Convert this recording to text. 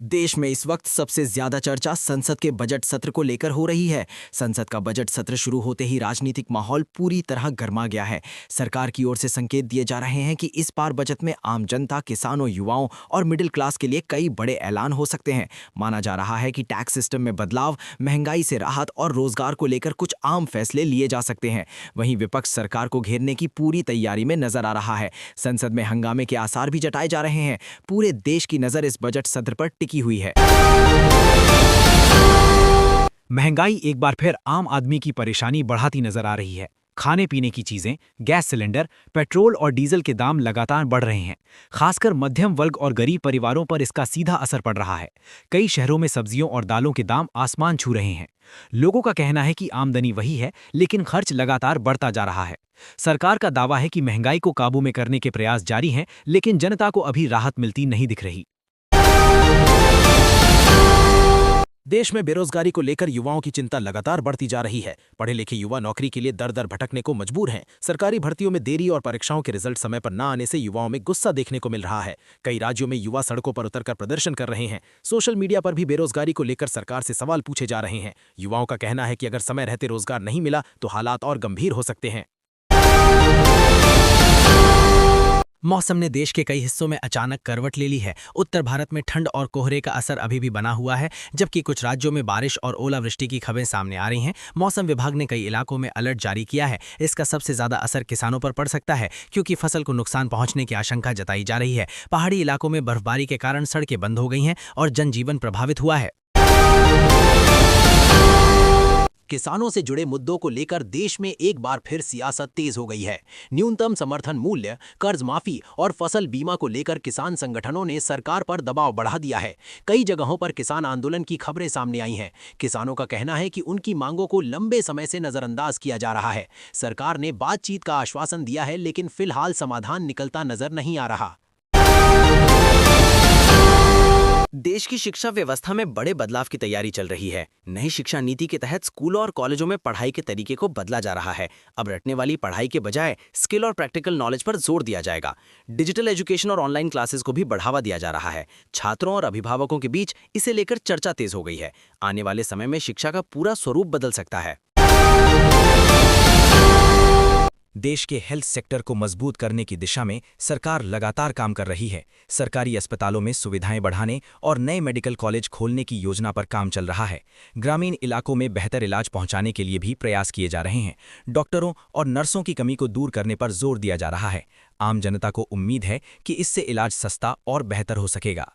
देश में इस वक्त सबसे ज्यादा चर्चा संसद के बजट सत्र को लेकर हो रही है। संसद का बजट सत्र शुरू होते ही राजनीतिक माहौल पूरी तरह गर्मा गया है। सरकार की ओर से संकेत दिए जा रहे हैं कि इस बार बजट में आम जनता, किसानों, युवाओं और मिडिल क्लास के लिए कई बड़े ऐलान हो सकते हैं। माना जा रहा है कि टैक्स सिस्टम में बदलाव, महंगाई से राहत और रोजगार को लेकर कुछ आम फैसले लिए जा सकते हैं। वहीं विपक्ष सरकार को घेरने की पूरी तैयारी में नजर आ रहा है। संसद में हंगामे के आसार भी जताए जा रहे हैं। पूरे देश की नजर इस बजट सत्र पर टिकी हुई है। महंगाई एक बार फिर आम आदमी की परेशानी बढ़ाती नजर आ रही है। खाने पीने की चीजें, गैस सिलेंडर, पेट्रोल और डीजल के दाम लगातार बढ़ रहे हैं। खासकर मध्यम वर्ग और गरीब परिवारों पर इसका सीधा असर पड़ रहा है। कई शहरों में सब्जियों और दालों के दाम आसमान छू रहे हैं। लोगों का कहना है कि आमदनी वही है, लेकिन खर्च लगातार बढ़ता जा रहा है। सरकार का दावा है कि महंगाई को काबू में करने के प्रयास जारी हैं, लेकिन जनता को अभी राहत मिलती नहीं दिख रही। देश में बेरोजगारी को लेकर युवाओं की चिंता लगातार बढ़ती जा रही है। पढ़े लिखे युवा नौकरी के लिए दर दर भटकने को मजबूर हैं। सरकारी भर्तियों में देरी और परीक्षाओं के रिजल्ट समय पर न आने से युवाओं में गुस्सा देखने को मिल रहा है। कई राज्यों में युवा सड़कों पर उतरकर प्रदर्शन कर रहे हैं। सोशल मीडिया पर भी बेरोजगारी को लेकर सरकार से सवाल पूछे जा रहे हैं। युवाओं का कहना है कि अगर समय रहते रोजगार नहीं मिला तो हालात और गंभीर हो सकते हैं। मौसम ने देश के कई हिस्सों में अचानक करवट ले ली है। उत्तर भारत में ठंड और कोहरे का असर अभी भी बना हुआ है, जबकि कुछ राज्यों में बारिश और ओलावृष्टि की खबरें सामने आ रही हैं। मौसम विभाग ने कई इलाकों में अलर्ट जारी किया है। इसका सबसे ज्यादा असर किसानों पर पड़ सकता है, क्योंकि फसल को नुकसान पहुंचने की आशंका जताई जा रही है। पहाड़ी इलाकों में बर्फबारी के कारण सड़कें बंद हो गई हैं और जनजीवन प्रभावित हुआ है। किसानों से जुड़े मुद्दों को लेकर देश में एक बार फिर सियासत तेज हो गई है। न्यूनतम समर्थन मूल्य, कर्ज माफी और फसल बीमा को लेकर किसान संगठनों ने सरकार पर दबाव बढ़ा दिया है। कई जगहों पर किसान आंदोलन की खबरें सामने आई हैं। किसानों का कहना है कि उनकी मांगों को लंबे समय से नजरअंदाज किया जा रहा है। सरकार ने बातचीत का आश्वासन दिया है, लेकिन फिलहाल समाधान निकलता नजर नहीं आ रहा। देश की शिक्षा व्यवस्था में बड़े बदलाव की तैयारी चल रही है। नई शिक्षा नीति के तहत स्कूलों और कॉलेजों में पढ़ाई के तरीके को बदला जा रहा है। अब रटने वाली पढ़ाई के बजाय स्किल और प्रैक्टिकल नॉलेज पर जोर दिया जाएगा। डिजिटल एजुकेशन और ऑनलाइन क्लासेस को भी बढ़ावा दिया जा रहा है। छात्रों और अभिभावकों के बीच इसे लेकर चर्चा तेज हो गई है। आने वाले समय में शिक्षा का पूरा स्वरूप बदल सकता है। देश के हेल्थ सेक्टर को मजबूत करने की दिशा में सरकार लगातार काम कर रही है। सरकारी अस्पतालों में सुविधाएं बढ़ाने और नए मेडिकल कॉलेज खोलने की योजना पर काम चल रहा है। ग्रामीण इलाकों में बेहतर इलाज पहुंचाने के लिए भी प्रयास किए जा रहे हैं। डॉक्टरों और नर्सों की कमी को दूर करने पर जोर दिया जा रहा है। आम जनता को उम्मीद है कि इससे इलाज सस्ता और बेहतर हो सकेगा।